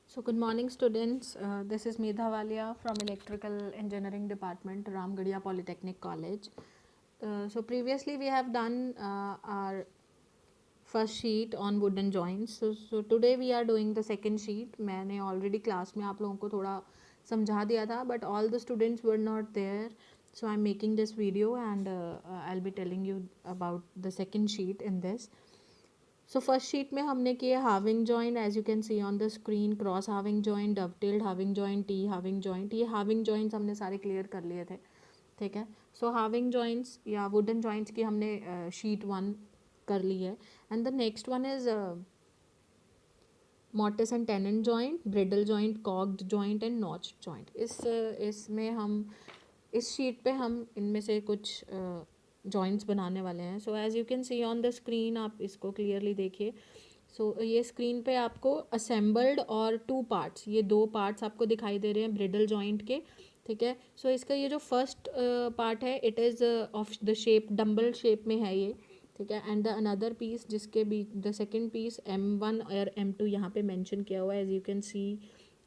So good morning students, this is Medha Walia from Electrical Engineering Department, Ramgarhia Polytechnic College. So previously we have done our first sheet on wooden joints. So today we are doing the second sheet. मैंने already class में आप लोगों को थोड़ा समझा दिया था, but all the students were not there. So I'm making this video and I'll be telling you about the second sheet in this. So first sheet में हमने किए halving joint, as you can see on the screen, cross halving joint, dovetailed halving joint, T halving joint. ये halving joints हमने सारे clear कर लिए थे. ठीक है. सो हाविंग जॉइंट्स या वुडन जॉइंट्स की हमने शीट 1 कर ली है. And the next one is mortise and tenon joint, bridle joint, cogged joint and notch joint. इसमें हम इस शीट पे हम इनमें से कुछ जॉइंट्स बनाने वाले हैं. So as you can see on the screen, आप इसको क्लियरली देखिए. सो ये स्क्रीन पे आपको असेंबल्ड और 2 पार्ट्स, ये 2 पार्ट्स आपको दिखाई दे रहे हैं ब्रिडल जॉइंट के. ठीक है. सो इसका ये जो फर्स्ट पार्ट है, it is of the shape dumbbell shape में है ये. ठीक है. एंड द अनदर पीस जिसके बीच द सेकेंड पीस M1 और M2 यहाँ पे मेंशन किया हुआ है, as you can see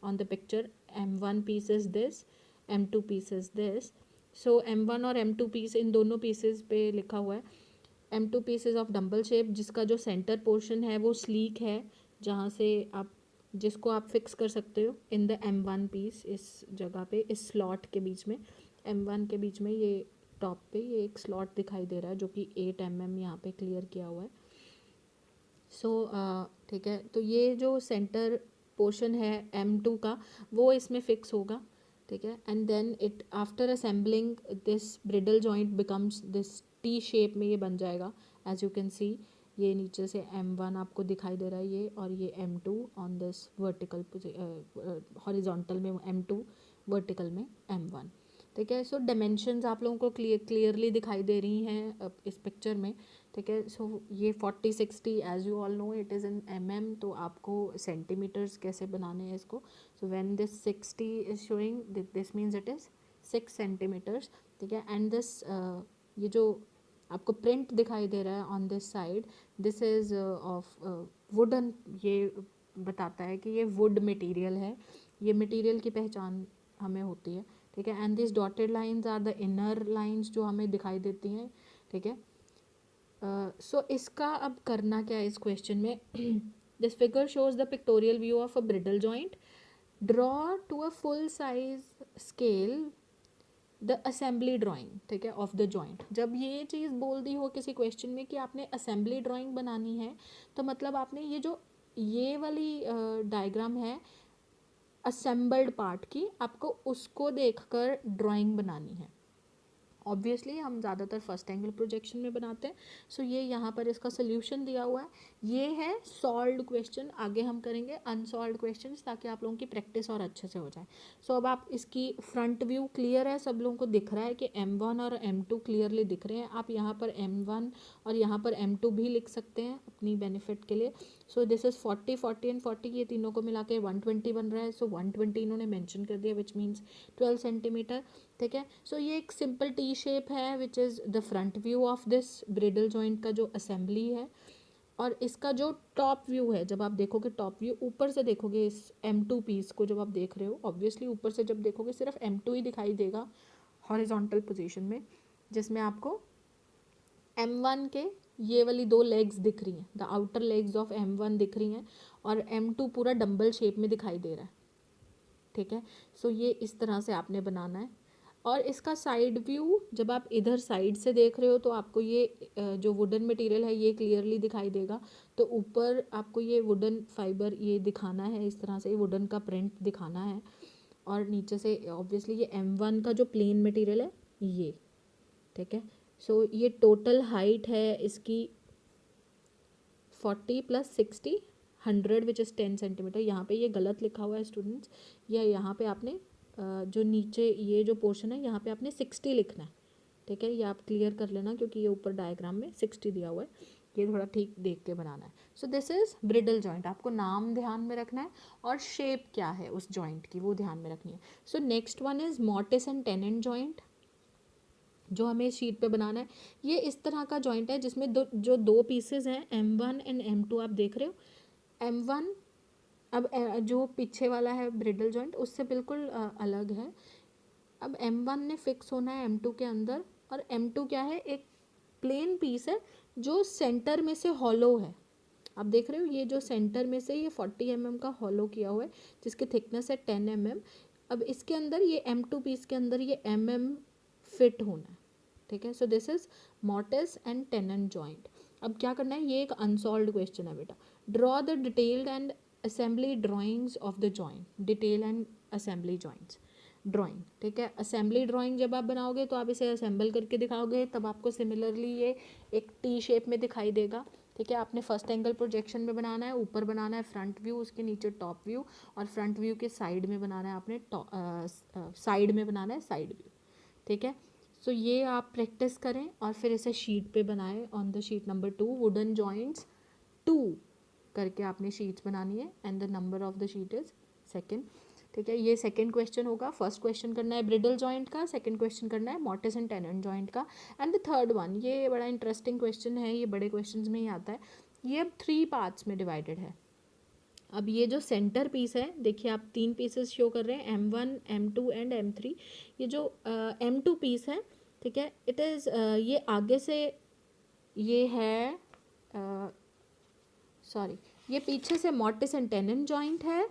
on the picture. M1 piece is this, M2 piece is this. So M1 और M2 पीस, इन दोनों पीसेस पे लिखा हुआ है M2 pieces of dumbbell shape, जिसका जो सेंटर पोर्शन है वो स्लीक है, जहाँ से आप जिसको आप फिक्स कर सकते हो इन द M1 पीस. इस जगह पे, इस स्लॉट के बीच में, M1 के बीच में ये टॉप पे ये एक स्लॉट दिखाई दे रहा है जो कि 8 mm यहाँ पे क्लियर किया हुआ है. सो ठीक है. तो ये जो सेंटर पोर्शन है M2 का, वो इसमें फिक्स होगा. ठीक है. And then it after assembling this bridle joint becomes this T shape में ये बन जाएगा. एज यू कैन सी, ये नीचे से M1 आपको दिखाई दे रहा है ये, और ये M2 on this vertical horizontal में M2, वर्टिकल में M1. ठीक है. सो डायमेंशंस आप लोगों को क्लियरली दिखाई दे रही हैं इस पिक्चर में. ठीक है. सो ये 40-60, as you all know it is in mm. तो आपको सेंटीमीटर्स कैसे बनाने हैं इसको. So when this 60 is showing, this means it is 6 centimetres. ठीक है. एंड दिस ये जो आपको प्रिंट दिखाई दे रहा है on this side, this is of wooden. ये बताता है कि ये वुड मटेरियल है. ये मटेरियल की पहचान हमें होती है. ठीक है. And this dotted lines are the inner lines जो हमें दिखाई देती हैं. ठीक है. सो इसका अब करना क्या है इस क्वेश्चन में. This figure shows the pictorial view of a bridle joint. Draw to a full size scale the assembly drawing. ठीक है. Of the joint. जब ये चीज़ बोल दी हो किसी क्वेश्चन में कि आपने असेंबली ड्राइंग बनानी है, तो मतलब आपने ये वाली डायग्राम है असेंबल्ड पार्ट की, आपको उसको देखकर ड्राइंग बनानी है. ऑब्वियसली हम ज़्यादातर फर्स्ट एंगल प्रोजेक्शन में बनाते हैं. सो ये यहाँ पर इसका सोल्यूशन दिया हुआ है. ये है सॉल्व्ड क्वेश्चन. आगे हम करेंगे अनसॉल्व्ड क्वेश्चन ताकि आप लोगों की प्रैक्टिस और अच्छे से हो जाए. सो अब आप इसकी फ्रंट व्यू क्लियर है, सब लोगों को दिख रहा है कि M1 और M2 क्लियरली दिख रहे हैं. आप यहाँ पर M1 और यहाँ पर M2 भी लिख सकते हैं अपनी बेनिफिट के लिए. सो दिस इज़ 40, 40 एंड 40, ये तीनों को मिला के 120 बन रहा है. सो 120 इन्होंने मैंशन कर दिया, विच मीन्स 12 सेंटीमीटर. ठीक है. सो ये एक सिंपल टी शेप है which is the front view of this bridle joint का जो असेंबली है. और इसका जो टॉप व्यू है, जब आप देखोगे टॉप व्यू, ऊपर से देखोगे इस M2 पीस को, जब आप देख रहे हो ऑब्वियसली ऊपर से जब देखोगे सिर्फ M2 ही दिखाई देगा हॉरिजॉन्टल पोजीशन में, जिसमें आपको M1 के ये वाली 2 लेग्स दिख रही हैं, the outer legs of M1 दिख रही हैं, और M2 पूरा डंबल शेप में दिखाई दे रहा है. ठीक है. सो ये इस तरह से आपने बनाना है. और इसका साइड व्यू जब आप इधर साइड से देख रहे हो तो आपको ये जो वुडन मटेरियल है ये क्लियरली दिखाई देगा. तो ऊपर आपको ये वुडन फाइबर ये दिखाना है, इस तरह से वुडन का प्रिंट दिखाना है. और नीचे से ऑब्वियसली ये M1 का जो प्लेन मटेरियल है ये. ठीक है. सो ये टोटल हाइट है इसकी 40 + 60 100 विच इज़ 10 सेंटीमीटर. यहाँ पे ये गलत लिखा हुआ है स्टूडेंट्स. यहाँ पे आपने जो नीचे ये जो पोर्शन है यहाँ पे आपने 60 लिखना है. ठीक है. ये आप क्लियर कर लेना क्योंकि ये ऊपर डायग्राम में 60 दिया हुआ है. ये थोड़ा ठीक देख के बनाना है. सो दिस इज़ ब्रिडल जॉइंट. आपको नाम ध्यान में रखना है और शेप क्या है उस जॉइंट की वो ध्यान में रखनी है. So next one is mortis and tenon joint, जो हमें शीट पे बनाना है. ये इस तरह का जॉइंट है जिसमें जो 2 पीसेज हैं M1 एंड M2 आप देख रहे हो. M1 अब जो पीछे वाला है ब्रिडल जॉइंट उससे बिल्कुल अलग है। अब M1 ने फिक्स होना है M2 के अंदर, और M2 क्या है, एक प्लेन पीस है जो सेंटर में से हॉलो है। आप देख रहे हो ये जो सेंटर में से ये 40 mm का हॉलो किया हुआ है जिसकी थिकनेस है 10 mm। अब इसके अंदर ये M2 पीस के अंदर ये MM फिट होना है, ठीक है। So this is mortise and tenon joint. अब क्या करना है, ये एक अनसॉल्व्ड क्वेश्चन है बेटा। Draw the detailed and assembly drawings of the joint, detail and assembly joints drawing, ठीक है। असेंबली ड्राइंग जब आप बनाओगे तो आप इसे असेंबल करके दिखाओगे, तब आपको सिमिलरली ये एक टी शेप में दिखाई देगा, ठीक है। आपने फर्स्ट एंगल प्रोजेक्शन में बनाना है, ऊपर बनाना है फ्रंट व्यू, उसके नीचे टॉप व्यू, और फ्रंट व्यू के साइड में बनाना है आपने साइड में बनाना है साइड व्यू, ठीक है। सो ये आप प्रैक्टिस करें और फिर इसे शीट पे बनाएं। On the sheet number 2 wooden joints 2 करके आपने शीट्स बनानी है, and the number of the sheet is second, ठीक है। ये सेकंड क्वेश्चन होगा। फर्स्ट क्वेश्चन करना है ब्रिडल जॉइंट का, सेकंड क्वेश्चन करना है मॉर्टिस एंड टेनन जॉइंट का, एंड द थर्ड वन, ये बड़ा इंटरेस्टिंग क्वेश्चन है, ये बड़े क्वेश्चंस में ही आता है। ये अब 3 पार्ट्स में डिवाइडेड है। अब ये जो सेंटर पीस है, देखिए आप 3 पीसेस शो कर रहे हैं, M1 M2 एंड M3। ये जो M2 पीस है, ठीक है, इट इज़ ये आगे से ये है, सॉरी, ये पीछे से मॉर्टिस एंड टेनन जॉइंट है,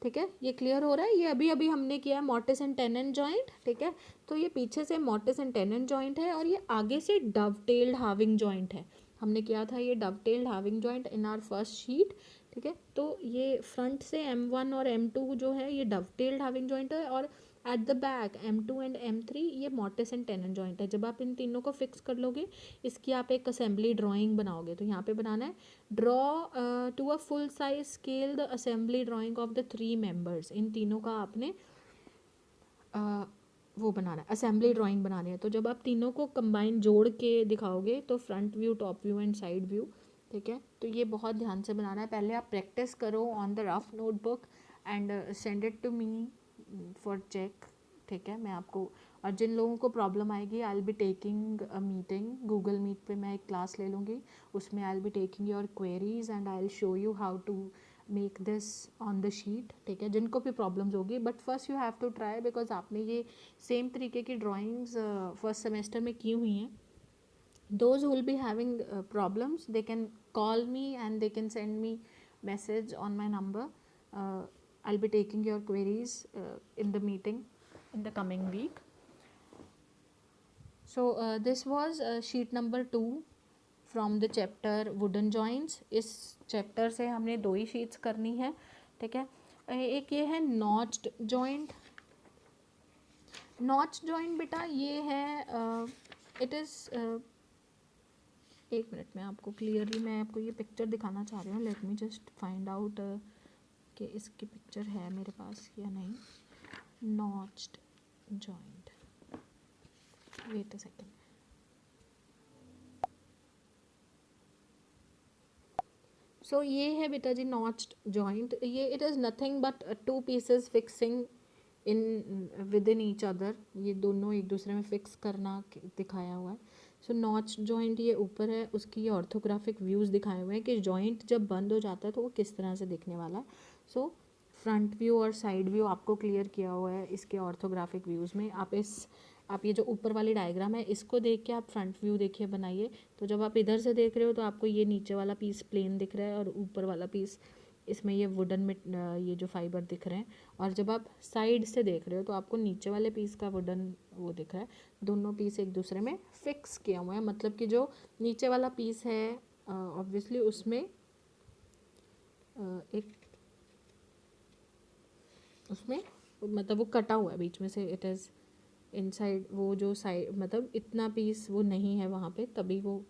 ठीक है। ये क्लियर हो रहा है, ये अभी अभी हमने किया है मॉर्टिस एंड टेनन जॉइंट, ठीक है। तो ये पीछे से मॉर्टिस एंड टेनन जॉइंट है, और ये आगे से डवटेल्ड हाविंग जॉइंट है। हमने किया था ये dovetailed halving joint in our first sheet, ठीक है। तो ये फ्रंट से M1 और M2 जो है ये डवटेल्ड हाविंग जॉइंट है, और at the back M2 and M3 ये मॉर्टिस एंड टेनन जॉइंट है। जब आप इन तीनों को फिक्स कर लोगे, इसकी आप एक असेंबली ड्राइंग बनाओगे, तो यहाँ पे बनाना है, draw to a full size scale the assembly drawing of the 3 members. इन तीनों का आपने वो बनाना है, असेंबली ड्राइंग बनानी है। तो जब आप तीनों को कंबाइन जोड़ के दिखाओगे तो front view, top view and side view, ठीक है। तो ये बहुत ध्यान से बनाना है, पहले आप प्रैक्टिस करो on the rough notebook and send it to me for check, ठीक है। मैं आपको, और जिन लोगों को प्रॉब्लम आएगी, I will be taking a meeting, Google Meet पे मैं एक क्लास ले लूँगी, उसमें I will be taking your queries and I will show you how to make this on the sheet, ठीक है। जिनको भी प्रॉब्लम्स होगी, but first you have to try, because आपने ये सेम तरीके की ड्राइंग्स फर्स्ट सेमेस्टर में की हुई हैं। those who will be having problems, they can call me and they can send me message on my number. I'll be taking your queries in the meeting in the coming week. So this was sheet number 2 from the chapter wooden joints. इस chapter से हमने 2 ही sheets करनी है, ठीक है। एक ये है notched joint। notched joint बेटा ये है, it is एक मिनट में आपको क्लियरली मैं आपको ये पिक्चर दिखाना चाह रही हूँ। Let me just find out कि इसकी पिक्चर है मेरे पास या नहीं। Notched joint, wait a second. So ये है बेटा जी नॉच्ड जॉइंट। ये it is nothing but 2 pieces fixing in with in each other. ये दोनों एक दूसरे में फिक्स करना दिखाया हुआ है। सो नॉच जॉइंट ये ऊपर है, उसकी ये ऑर्थोग्राफिक व्यूज़ दिखाए हुए हैं कि जॉइंट जब बंद हो जाता है तो वो किस तरह से दिखने वाला है। सो फ्रंट व्यू और साइड व्यू आपको क्लियर किया हुआ है इसके ऑर्थोग्राफिक व्यूज़ में। आप ये जो ऊपर वाली डायग्राम है इसको देख के आप फ्रंट व्यू देखिए बनाइए। तो जब आप इधर से देख रहे हो तो आपको ये नीचे वाला पीस प्लेन दिख रहा है, और ऊपर वाला पीस इसमें ये वुडन में ये जो फाइबर दिख रहे हैं। और जब आप साइड से देख रहे हो तो आपको नीचे वाले पीस का वुडन वो दिख रहा है। दोनों पीस एक दूसरे में फिक्स किया हुआ है, मतलब कि जो नीचे वाला पीस है ऑब्वियसली उसमें एक उसमें मतलब वो कटा हुआ है बीच में से। इट इज़ इनसाइड, वो जो साइड मतलब इतना पीस वो नहीं है वहाँ पे, तभी वो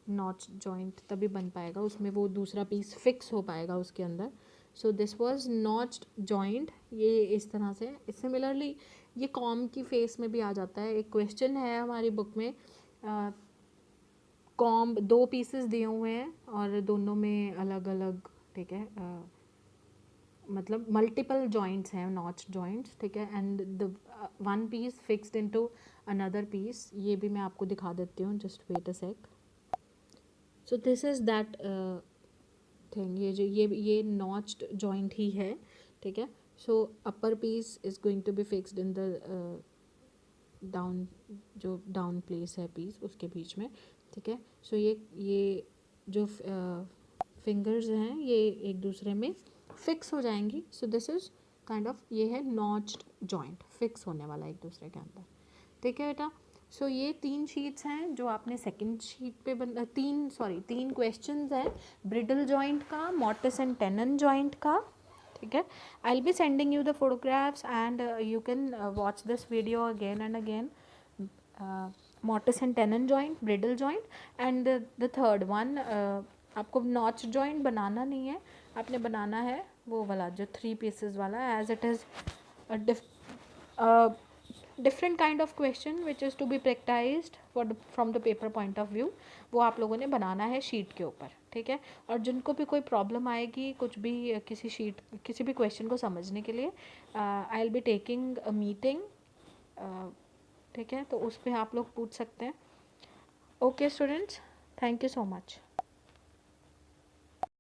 नॉच जॉइंट तभी बन पाएगा, उसमें वो दूसरा पीस फिक्स हो पाएगा उसके अंदर। So this was notched joint. ये इस तरह से सिमिलरली ये कॉम की फेस में भी आ जाता है। एक क्वेश्चन है हमारी बुक में, कॉम 2 पीसेस दिए हुए हैं और दोनों में अलग अलग, ठीक है, मतलब मल्टीपल जॉइंट्स हैं नॉच जॉइंट्स, ठीक है। And the 1 piece fixed into another piece. ये भी मैं आपको दिखा देती हूँ, just wait a sec. So this is that thing, ये नॉच्ड जॉइंट ही है, ठीक है. So upper piece is going to be fixed in the down, जो डाउन प्लेस है पीस उसके बीच में, ठीक है. सो ये जो फिंगर्स हैं ये एक दूसरे में फिक्स हो जाएंगी. So this is kind of, ये है नॉच्ड जॉइंट, फिक्स होने वाला एक दूसरे के अंदर, ठीक है बेटा. सो ये 3 शीट्स हैं जो आपने सेकंड शीट पे तीन क्वेश्चंस हैं ब्रिडल जॉइंट का, मॉर्टिस एंड टेनन जॉइंट का, ठीक है. आई will be sending you the photographs and you can watch this video again and again. Mortis and tenon joint, bridle joint, and the third one, आपको notch joint बनाना नहीं है, आपने बनाना है वो वाला जो 3 पीसेस वाला, as it is different kind of question which is to be practised from the paper point of view. वो आप लोगों ने बनाना है शीट के ऊपर, ठीक है. और जिनको भी कोई प्रॉब्लम आएगी कुछ भी किसी भी क्वेश्चन को समझने के लिए, आई will be taking a meeting, ठीक है. तो उस पर आप लोग पूछ सकते हैं. Okay students, thank you so much.